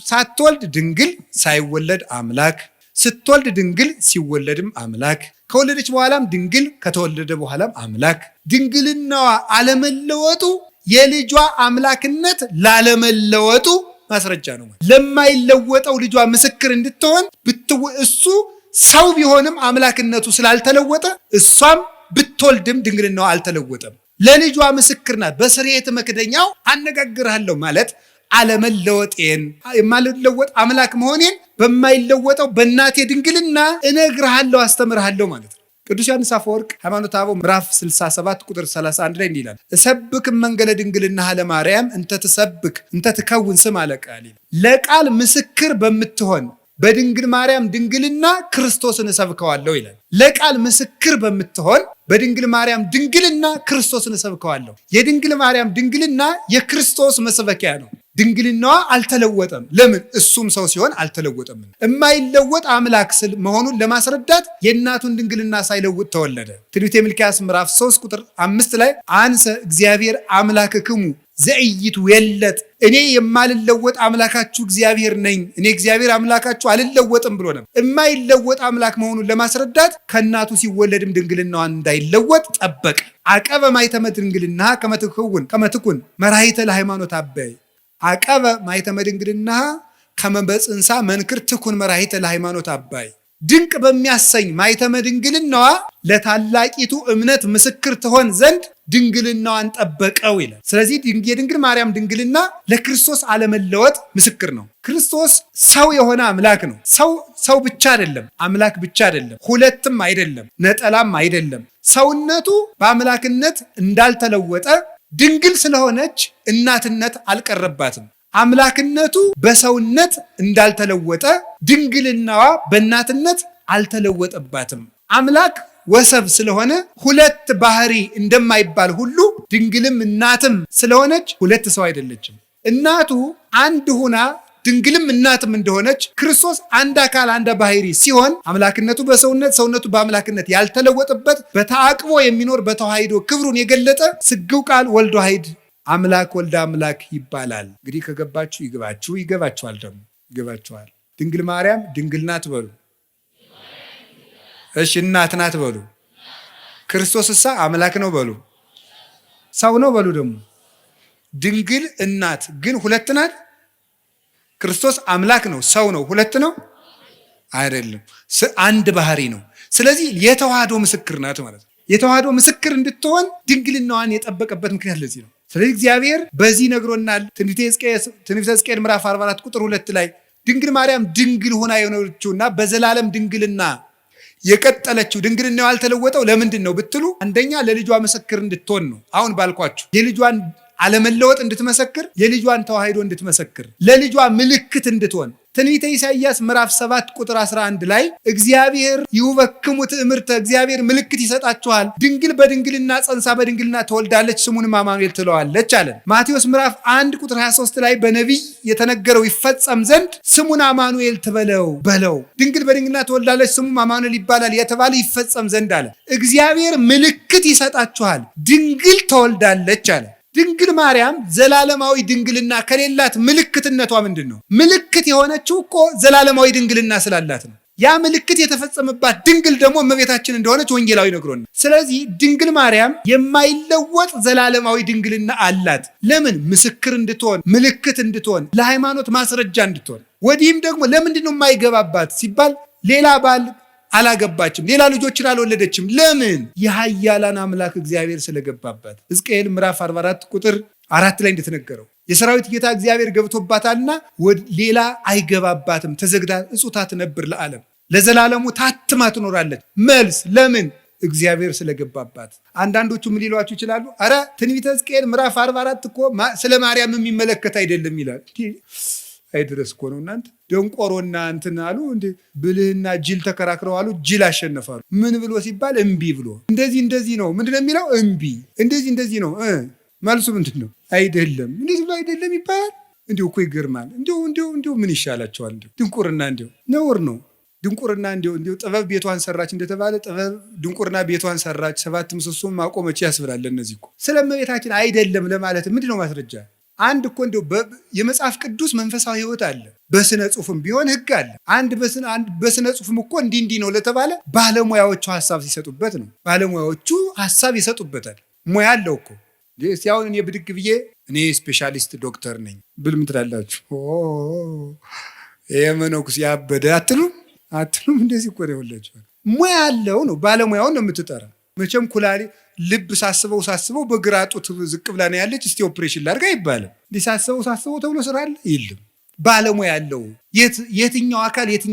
ሳትወልድ ድንግል ሳይወለድ አምላክ፣ ስትወልድ ድንግል ሲወለድም አምላክ፣ ከወለደች በኋላም ድንግል ከተወለደ በኋላም አምላክ። ድንግልናዋ አለመለወጡ የልጇ አምላክነት ላለመለወጡ ማስረጃ ነው። ለማይለወጠው ልጇ ምስክር እንድትሆን እሱ ሰው ቢሆንም አምላክነቱ ስላልተለወጠ እሷም ብትወልድም ድንግልናዋ አልተለወጠም። ለልጇ ምስክር ናት። በስርየት መክደኛው አነጋግርሃለሁ ማለት አለመለወጤን የማልለወጥ አምላክ መሆኔን በማይለወጠው በእናቴ ድንግልና እነግርሃለሁ፣ አስተምርሃለሁ ማለት ነው። ቅዱስ ዮሐንስ አፈወርቅ ሃይማኖተ አበው ምዕራፍ 67 ቁጥር 31 ላይ እንዲህ ይላል፣ እሰብክ መንገለ ድንግልናሃ ለማርያም እንተ ትሰብክ እንተ ትከውን ስም አለቃል። ለቃል ምስክር በምትሆን በድንግል ማርያም ድንግልና ክርስቶስን እሰብከዋለሁ ይላል። ለቃል ምስክር በምትሆን በድንግል ማርያም ድንግልና ክርስቶስን እሰብከዋለሁ። የድንግል ማርያም ድንግልና የክርስቶስ መስበኪያ ነው። ድንግልናዋ አልተለወጠም። ለምን? እሱም ሰው ሲሆን አልተለወጠም። የማይለወጥ አምላክ ስል መሆኑን ለማስረዳት የእናቱን ድንግልና ሳይለውጥ ተወለደ። ትንቢተ ሚልክያስ ምዕራፍ 3 ቁጥር 5 ላይ አንሰ እግዚአብሔር አምላክክሙ ዘኢይትዌለጥ፣ እኔ የማልለወጥ አምላካችሁ እግዚአብሔር ነኝ፣ እኔ እግዚአብሔር አምላካችሁ አልለወጥም ብሎ ነው። የማይለወጥ አምላክ መሆኑን ለማስረዳት ከእናቱ ሲወለድም ድንግልናዋን እንዳይለወጥ ጠበቀ። አቀበ ማኅተመ ድንግልና ከመትኩን መራሒተ ለሃይማኖት አበይ፣ አቀበ ማኅተመ ድንግልና ከመ በጽንሳ መንክር ትኩን መራሒተ ለሃይማኖት አባይ። ድንቅ በሚያሰኝ ማኅተመ ድንግልናዋ ለታላቂቱ እምነት ምስክር ትሆን ዘንድ ድንግልናዋን ጠበቀው ይላል። ስለዚህ የድንግል ማርያም ድንግልና ለክርስቶስ አለመለወጥ ምስክር ነው። ክርስቶስ ሰው የሆነ አምላክ ነው። ሰው ብቻ አይደለም፣ አምላክ ብቻ አይደለም፣ ሁለትም አይደለም፣ ነጠላም አይደለም። ሰውነቱ በአምላክነት እንዳልተለወጠ ድንግል ስለሆነች እናትነት አልቀረባትም። አምላክነቱ በሰውነት እንዳልተለወጠ ድንግልናዋ በእናትነት አልተለወጠባትም። አምላክ ወሰብ ስለሆነ ሁለት ባህሪ እንደማይባል ሁሉ ድንግልም እናትም ስለሆነች ሁለት ሰው አይደለችም። እናቱ አንድ ሁና ድንግልም እናትም እንደሆነች ክርስቶስ አንድ አካል አንድ ባህሪ ሲሆን አምላክነቱ በሰውነት ሰውነቱ በአምላክነት ያልተለወጠበት በተአቅቦ የሚኖር በተዋሂዶ ክብሩን የገለጠ ስግው ቃል ወልድ ዋሕድ አምላክ ወልደ አምላክ ይባላል። እንግዲህ ከገባችሁ ይገባችሁ፣ ይገባችኋል፣ ደግሞ ይገባችኋል። ድንግል ማርያም ድንግል ናት በሉ። እሺ እናት ናት በሉ። ክርስቶስ እሳ አምላክ ነው በሉ። ሰው ነው በሉ። ደግሞ ድንግል እናት ግን ሁለት ናት። ክርስቶስ አምላክ ነው፣ ሰው ነው፣ ሁለት ነው አይደለም፣ አንድ ባህሪ ነው። ስለዚህ የተዋህዶ ምስክር ናት ማለት ነው። የተዋህዶ ምስክር እንድትሆን ድንግልናዋን የጠበቀበት ምክንያት ለዚህ ነው። ስለዚህ እግዚአብሔር በዚህ ነግሮናል። ትንቢተ ሕዝቅኤል ምዕራፍ 44 ቁጥር 2 ላይ ድንግል ማርያም ድንግል ሆና የሆነችውና በዘላለም ድንግልና የቀጠለችው ድንግልናዋ ያልተለወጠው ለምንድን ነው ብትሉ፣ አንደኛ ለልጇ ምስክር እንድትሆን ነው። አሁን ባልኳችሁ የልጇን አለመለወጥ እንድትመሰክር፣ የልጇን ተዋሂዶ እንድትመሰክር፣ ለልጇ ምልክት እንድትሆን። ትንቢተ ኢሳይያስ ምዕራፍ 7 ቁጥር 11 ላይ እግዚአብሔር ይውበክሙ ትእምርተ፣ እግዚአብሔር ምልክት ይሰጣችኋል፣ ድንግል በድንግልና ጸንሳ በድንግልና ትወልዳለች፣ ስሙንም አማኑኤል ትለዋለች አለን። ማቴዎስ ምዕራፍ 1 ቁጥር 23 ላይ በነቢይ የተነገረው ይፈጸም ዘንድ ስሙን አማኑኤል በለው፣ ድንግል በድንግልና ትወልዳለች፣ ስሙም አማኑኤል ይባላል የተባለ ይፈጸም ዘንድ አለ። እግዚአብሔር ምልክት ይሰጣችኋል፣ ድንግል ትወልዳለች አለ። ድንግል ማርያም ዘላለማዊ ድንግልና ከሌላት ምልክትነቷ ምንድን ነው? ምልክት የሆነችው እኮ ዘላለማዊ ድንግልና ስላላት ነው። ያ ምልክት የተፈጸመባት ድንግል ደግሞ እመቤታችን እንደሆነች ወንጌላዊ ነግሮን። ስለዚህ ድንግል ማርያም የማይለወጥ ዘላለማዊ ድንግልና አላት። ለምን? ምስክር እንድትሆን፣ ምልክት እንድትሆን፣ ለሃይማኖት ማስረጃ እንድትሆን። ወዲህም ደግሞ ለምንድን ነው የማይገባባት ሲባል ሌላ ባል አላገባችም፣ ሌላ ልጆችን አልወለደችም። ለምን? የኃያላን አምላክ እግዚአብሔር ስለገባባት። ሕዝቅኤል ምዕራፍ 44 ቁጥር 4 ላይ እንደተነገረው የሰራዊት ጌታ እግዚአብሔር ገብቶባታልና ሌላ አይገባባትም፣ ተዘግታ እጹታ ትነብር ለዓለም፣ ለዘላለሙ ታትማ ትኖራለች። መልስ ለምን? እግዚአብሔር ስለገባባት። አንዳንዶቹ ምን ሊሏችሁ ይችላሉ? አረ ትንቢተ ሕዝቅኤል ምዕራፍ 44 እኮ ስለ ማርያም የሚመለከት አይደለም ይላል። አይድረስ እኮ ነው እናንተ። ደንቆሮና እንትን አሉ እንደ ብልህና ጅል ተከራክረው አሉ፣ ጅል አሸነፋሉ። ምን ብሎ ሲባል እምቢ ብሎ እንደዚህ ነው። ምንድነው የሚለው? እምቢ እንደዚህ ነው። መልሱ ምንድን ነው? አይደለም። እንዴት ብሎ አይደለም ይባላል? እንዲሁ እኮ ይገርማል። እንዲሁ ምን ይሻላቸዋል? እንዲሁ ድንቁርና እንዲሁ ነውር ነው። ድንቁርና እንዲሁ ጥበብ ቤቷን ሰራች እንደተባለ ጥበብ ድንቁርና ቤቷን ሰራች፣ 7 ምሰሶን ማቆመች ያስብላል። እነዚህ እኮ ስለ እመቤታችን አይደለም ለማለት ምንድን ነው ማስረጃ? አንድ እኮ እንዲሁ የመጽሐፍ ቅዱስ መንፈሳዊ ሕይወት አለ። በስነ ጽሁፍም ቢሆን ሕግ አለ። አንድ በስነ ጽሁፍም እኮ እንዲህ ነው ለተባለ ባለሙያዎቹ ሀሳብ ሲሰጡበት ነው። ባለሙያዎቹ ሀሳብ ይሰጡበታል። ሙያ አለው እኮ። እስቲ አሁን እኔ ብድግ ብዬ እኔ ስፔሻሊስት ዶክተር ነኝ ብል ምን ትላላችሁ? ይሄ መነኩስ ያበደ አትሉም? እንደዚህ እኮ ነው ያላችሁ። ሙያ ያለው ነው። ባለሙያውን ነው የምትጠራ። መቼም ኩላሊት ልብ ሳስበው በግራ ጡት ዝቅ ብላ ነው ያለች፣ እስቲ ኦፕሬሽን ላድርግ አይባልም። እንዲህ ሳስበው ተብሎ ስራ አለ የለም። ባለሙያ ያለው የትኛው አካል የት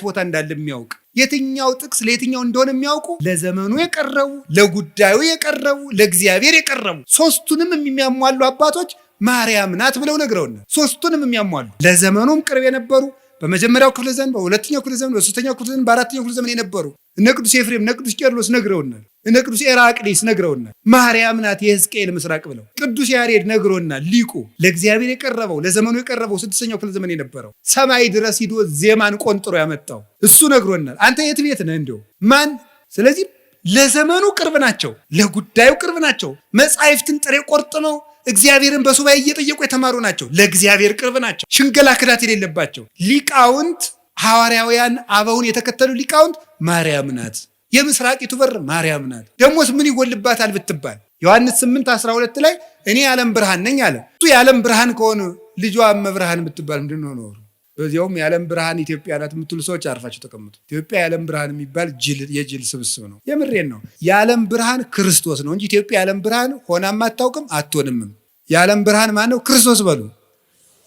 ቦታ እንዳለ የሚያውቅ፣ የትኛው ጥቅስ ለየትኛው እንደሆነ የሚያውቁ፣ ለዘመኑ የቀረቡ፣ ለጉዳዩ የቀረቡ፣ ለእግዚአብሔር የቀረቡ ሶስቱንም የሚያሟሉ አባቶች ማርያም ናት ብለው ነግረውናል። ሶስቱንም የሚያሟሉ ለዘመኑም ቅርብ የነበሩ በመጀመሪያው ክፍለ ዘመን፣ በሁለተኛው ክፍለ ዘመን፣ በሶስተኛው ክፍለ ዘመን፣ በአራተኛው ክፍለ ዘመን የነበሩ እነ ቅዱስ ኤፍሬም፣ እነ ቅዱስ ቄርሎስ ነግረውናል። እነ ቅዱስ ኤራቅሊስ ነግረውናል። ማርያም ናት የሕዝቅኤል ምስራቅ ብለው ቅዱስ ያሬድ ነግሮናል። ሊቁ ለእግዚአብሔር የቀረበው ለዘመኑ የቀረበው 6ኛው ክፍለ ዘመን የነበረው ሰማይ ድረስ ሂዶ ዜማን ቆንጥሮ ያመጣው እሱ ነግሮናል። አንተ የት ቤት ነህ እንደው ማን? ስለዚህ ለዘመኑ ቅርብ ናቸው፣ ለጉዳዩ ቅርብ ናቸው። መጻሕፍትን ጥሬ ቆርጥመው እግዚአብሔርን በሱባኤ እየጠየቁ የተማሩ ናቸው። ለእግዚአብሔር ቅርብ ናቸው። ሽንገላ ክዳት የሌለባቸው ሊቃውንት፣ ሐዋርያውያን አበውን የተከተሉ ሊቃውንት ማርያም ናት፣ የምስራቂቱ በር ማርያም ናት። ደሞስ ምን ይጎልባታል ብትባል ዮሐንስ 8:12 ላይ እኔ የዓለም ብርሃን ነኝ አለ። እሱ የዓለም ብርሃን ከሆነ ልጇ እመብርሃን ብትባል ምንድን ነው ኖሩ? በዚያውም የዓለም ብርሃን ኢትዮጵያ ናት የምትሉ ሰዎች አርፋችሁ ተቀምጡ። ኢትዮጵያ የዓለም ብርሃን የሚባል የጅል ስብስብ ነው። የምሬን ነው። የዓለም ብርሃን ክርስቶስ ነው እንጂ ኢትዮጵያ የዓለም ብርሃን ሆናም አታውቅም አትሆንምም። የዓለም ብርሃን ማን ነው? ክርስቶስ በሉ።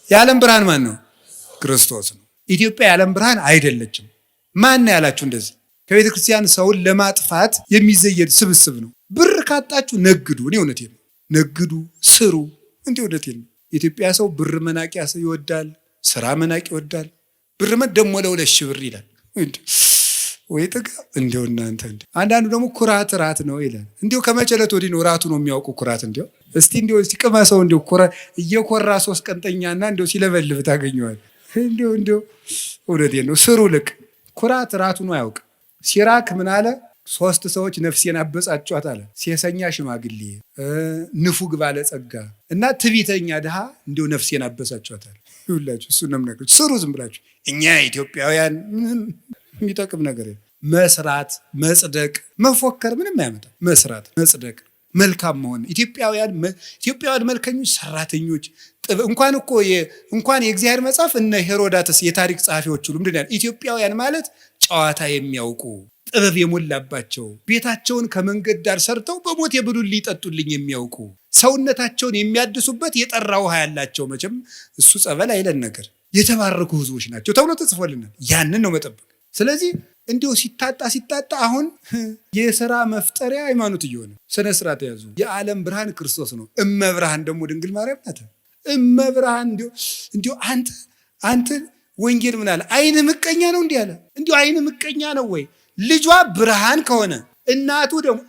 የዓለም ብርሃን ማን ነው? ክርስቶስ ነው። ኢትዮጵያ የዓለም ብርሃን አይደለችም። ማን ያላችሁ እንደዚህ? ከቤተ ክርስቲያን ሰውን ለማጥፋት የሚዘየድ ስብስብ ነው። ብር ካጣችሁ ነግዱ። እኔ እውነቴን ነው። ነግዱ፣ ስሩ። እንዲህ እውነቴን ነው። የኢትዮጵያ ሰው ብር መናቂያ ይወዳል፣ ስራ መናቅ ይወዳል። ብር ደግሞ ለ2 ሺህ ብር ይላል። ወይ ጥጋ እንዲው እናንተ አንዳንዱ ደግሞ ኩራት ራት ነው ይላል። እንዲው ከመጨለት ወዲህ ነው ራቱ ነው የሚያውቁ ኩራት። እንዲው እስቲ ቅመሰው እንዲው እየኮራ 3 ቀንጠኛና እንዲው ሲለበልብ ታገኘዋል። እንዲው እውነቴን ነው። ስሩ ልቅ ኩራት ራቱ ነው ያውቅ። ሲራክ ምን አለ? 3 ሰዎች ነፍሴን አበጻጯት አለ። ሴሰኛ ሽማግሌ፣ ንፉግ ባለጸጋ እና ትዕቢተኛ ድሃ እንዲው ነፍሴን አበሳጯታል። ይውላችሁ እሱ ነው የምነግርህ። ስሩ ዝም ብላችሁ። እኛ ኢትዮጵያውያን ምንም የሚጠቅም ነገር የለም። መስራት፣ መጽደቅ፣ መፎከር ምንም አያመጣም። መስራት፣ መጽደቅ፣ መልካም መሆን። ኢትዮጵያውያን መልከኞች፣ ሰራተኞች እንኳን የእግዚአብሔር መጽሐፍ እነ ሄሮዳትስ የታሪክ ጸሐፊዎች ሁሉ ምንድን ያለ ኢትዮጵያውያን ማለት ጨዋታ የሚያውቁ ጥበብ የሞላባቸው ቤታቸውን ከመንገድ ዳር ሰርተው በሞት የብሉልኝ ሊጠጡልኝ የሚያውቁ ሰውነታቸውን የሚያድሱበት የጠራ ውሃ ያላቸው መቼም እሱ ጸበል አይለን ነገር የተባረኩ ሕዝቦች ናቸው ተብሎ ተጽፎልናል። ያንን ነው መጠበቅ። ስለዚህ እንዲሁ ሲታጣ አሁን የሥራ መፍጠሪያ ሃይማኖት እየሆነ ስነ ስርዓት ያዙ። የዓለም ብርሃን ክርስቶስ ነው። እመብርሃን ደግሞ ድንግል ማርያም ናት። እመብርሃን እንዲሁ አንተ ወንጌል ምን አለ? አይን ምቀኛ ነው እንዲህ አለ። እንዲሁ አይን ምቀኛ ነው ወይ? ልጇ ብርሃን ከሆነ እናቱ ደግሞ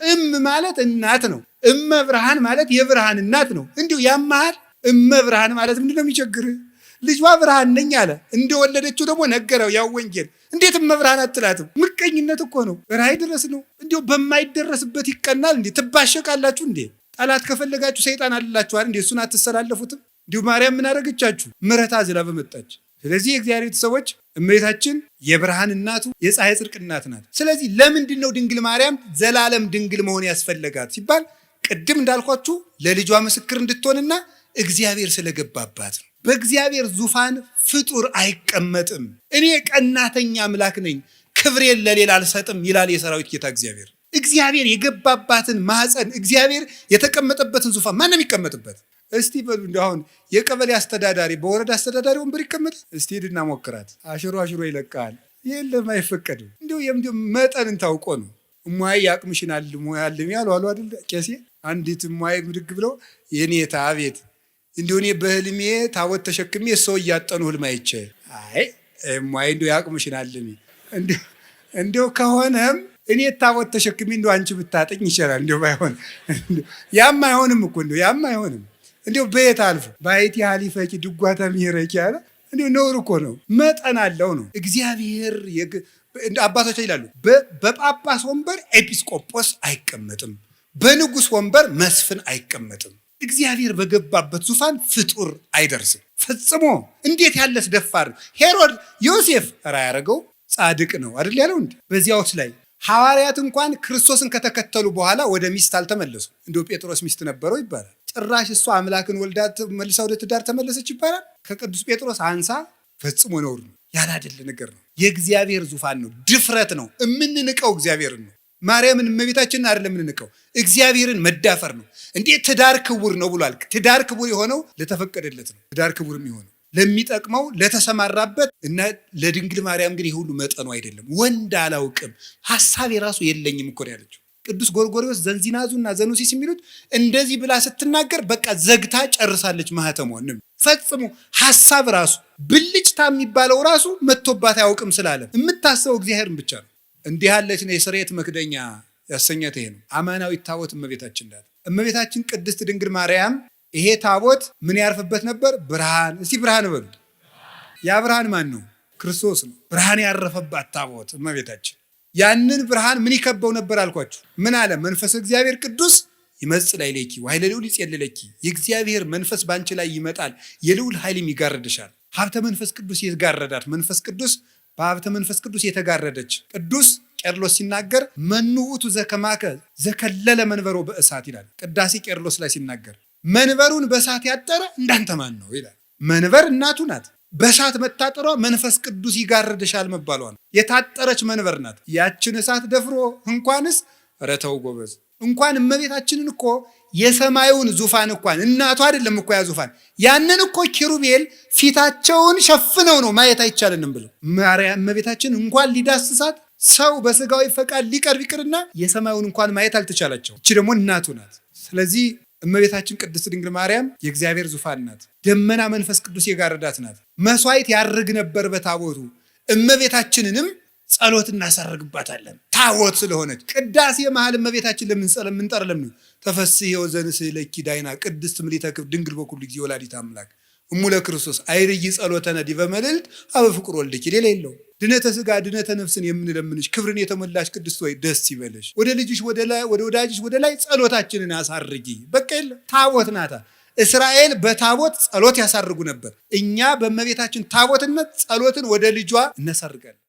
ማለት እናት ነው። እመብርሃን ማለት የብርሃን እናት ነው። እንዲሁ ያማሃል። እመብርሃን ማለት ምንድን ነው የሚቸግርህ? ልጇ ብርሃን ነኝ አለ። እንደወለደችው ደግሞ ነገረው። ያው ወንጌል እንዴት እመብርሃን አትላትም? ምቀኝነት እኮ ነው። ራይ ድረስ ነው። እንዲሁ በማይደረስበት ይቀናል እንዴ? ትባሸቃላችሁ እንዴ? ጠላት ከፈለጋችሁ ሰይጣን አልላችኋል እንዴ? እሱን አትሰላለፉትም? እንዲሁ ማርያም ምን አደረገቻችሁ? ምሕረት አዝላ በመጣች። ስለዚህ የእግዚአብሔር ቤተሰቦች እመቤታችን የብርሃን እናቱ የፀሐይ ጽድቅ እናት ናት። ስለዚህ ለምንድን ነው ድንግል ማርያም ዘላለም ድንግል መሆን ያስፈለጋት ሲባል ቅድም እንዳልኳችሁ ለልጇ ምስክር እንድትሆንና እግዚአብሔር ስለገባባት ነው። በእግዚአብሔር ዙፋን ፍጡር አይቀመጥም። እኔ ቀናተኛ አምላክ ነኝ፣ ክብሬን ለሌላ አልሰጥም ይላል የሰራዊት ጌታ እግዚአብሔር። እግዚአብሔር የገባባትን ማህፀን፣ እግዚአብሔር የተቀመጠበትን ዙፋን ማንም ይቀመጥበት? እስቲ በሉ እንደ አሁን የቀበሌ አስተዳዳሪ በወረዳ አስተዳዳሪ ወንበር ይቀመጥ? እስቲ ሂድና ሞክራት። አሽሮ ይለቃል። የለም አይፈቀድም። እንዲሁ መጠንን ታውቆ ነው። እሟይ ያቅምሽናል ሞያልም ያሉ አሉ አይደል ቄሴ። አንዲት እሟይ ብድግ ብለው የኔታ አቤት እንዲሁ እኔ በህልሜ ታቦት ተሸክሜ ሰው እያጠኑ ህልም አይቼ፣ አይ እሟይ እንዲሁ ያቅምሽናል እንዲሁ ከሆነም እኔ ታቦት ተሸክሜ እንደው አንቺ ብታጠኝ ይሻላል። እንደው ባይሆን ያም አይሆንም እኮ እንደው ያም አይሆንም። እንደው በየት አልፎ ባይቲ ሀሊፈቂ ድጓታ ሚረቂ ያለ እንደው ነውር እኮ ነው። መጠን አለው ነው እግዚአብሔር። አባቶች ይላሉ በጳጳስ ወንበር ኤጲስቆጶስ አይቀመጥም፣ በንጉሥ ወንበር መስፍን አይቀመጥም። እግዚአብሔር በገባበት ዙፋን ፍጡር አይደርስም ፈጽሞ። እንዴት ያለስ ደፋር! ሄሮድ ዮሴፍ ራ ያደረገው ጻድቅ ነው አይደል ያለው እንዴ? በዚያውስ ላይ ሐዋርያት እንኳን ክርስቶስን ከተከተሉ በኋላ ወደ ሚስት አልተመለሱ። እንደው ጴጥሮስ ሚስት ነበረው ይባላል። ጭራሽ እሷ አምላክን ወልዳ መልሳ ወደ ትዳር ተመለሰች ይባላል። ከቅዱስ ጴጥሮስ አንሳ ፈጽሞ ነውር ነው፣ ያላደለ ነገር ነው። የእግዚአብሔር ዙፋን ነው፣ ድፍረት ነው። የምንንቀው እግዚአብሔርን ነው። ማርያምን እመቤታችንን አይደለም የምንንቀው፣ እግዚአብሔርን መዳፈር ነው። እንዴት ትዳር ክቡር ነው ብሏል። ትዳር ክቡር የሆነው ለተፈቀደለት ነው። ትዳር ክቡር የሚሆነው ለሚጠቅመው ለተሰማራበት እና ለድንግል ማርያም ግን ይህ ሁሉ መጠኑ አይደለም። ወንድ አላውቅም ሐሳብ የራሱ የለኝም እኮ ያለችው። ቅዱስ ጎርጎርዮስ ዘንዚናዙና ዘኑሲስ የሚሉት እንደዚህ ብላ ስትናገር በቃ ዘግታ ጨርሳለች ማህተሟን። ፈጽሞ ሐሳብ ራሱ ብልጭታ የሚባለው ራሱ መጥቶባት አያውቅም ስላለ የምታስበው እግዚአብሔርን ብቻ ነው። እንዲህ ያለች ነው የስርየት መክደኛ ያሰኛት ይሄ ነው። አማናዊት ታቦት እመቤታችን ናት። እመቤታችን ቅድስት ድንግል ማርያም ይሄ ታቦት ምን ያርፍበት ነበር? ብርሃን። እስቲ ብርሃን በሉ። ያ ብርሃን ማን ነው? ክርስቶስ ነው። ብርሃን ያረፈባት ታቦት እመቤታችን። ያንን ብርሃን ምን ይከበው ነበር አልኳችሁ? ምን አለ? መንፈስ እግዚአብሔር ቅዱስ ይመጽእ ላዕሌኪ ወኃይለ ልዑል ይጼልለኪ። የእግዚአብሔር መንፈስ ባንቺ ላይ ይመጣል፣ የልዑል ኃይልም ይጋርድሻል። ሀብተ መንፈስ ቅዱስ የተጋረዳት፣ መንፈስ ቅዱስ በሀብተ መንፈስ ቅዱስ የተጋረደች። ቅዱስ ቄርሎስ ሲናገር መኑ ውእቱ ዘከማከ ዘከለለ መንበሮ በእሳት ይላል። ቅዳሴ ቄርሎስ ላይ ሲናገር መንበሩን በእሳት ያጠረ እንዳንተ ማን ነው ይላል። መንበር እናቱ ናት። በእሳት መታጠሯ መንፈስ ቅዱስ ይጋርድሻል መባሏ ነው። የታጠረች መንበር ናት። ያችን እሳት ደፍሮ እንኳንስ ኧረ ተው ጎበዝ፣ እንኳን እመቤታችንን እኮ የሰማዩን ዙፋን እንኳን እናቱ አይደለም እኮ ያ ዙፋን፣ ያንን እኮ ኪሩቤል ፊታቸውን ሸፍነው ነው ማየት አይቻልንም ብለው ማርያም እመቤታችን እንኳን ሊዳስሳት ሰው በስጋዊ ፈቃድ ሊቀርብ ይቅርና የሰማዩን እንኳን ማየት አልተቻላቸው። እቺ ደግሞ እናቱ ናት። ስለዚህ እመቤታችን ቅድስት ድንግል ማርያም የእግዚአብሔር ዙፋን ናት። ደመና መንፈስ ቅዱስ የጋረዳት ናት። መስዋዕት ያርግ ነበር በታቦቱ። እመቤታችንንም ጸሎት እናሳርግባታለን ታቦት ስለሆነች። ቅዳሴ መሃል እመቤታችን ለምንጠር ለምን ተፈስሒ ወዘንስእለኪ ዳይና ቅድስት ምልዕተ ክብር ድንግል በኩሉ ጊዜ ወላዲተ አምላክ እሙለ ክርስቶስ አይርይ ጸሎተነ ዲበ መልዕልት አበ ፍቁር ወልድኪ። ሌላ የለው። ድነተ ስጋ ድነተ ነፍስን የምንለምንሽ ክብርን የተሞላሽ ቅድስት ሆይ ደስ ይበልሽ። ወደ ልጅሽ ወደ ወዳጅሽ ወደ ላይ ጸሎታችንን አሳርጊ። በቃ የለ ታቦት ናታ። እስራኤል በታቦት ጸሎት ያሳርጉ ነበር። እኛ በእመቤታችን ታቦትነት ጸሎትን ወደ ልጇ እናሳርጋለን።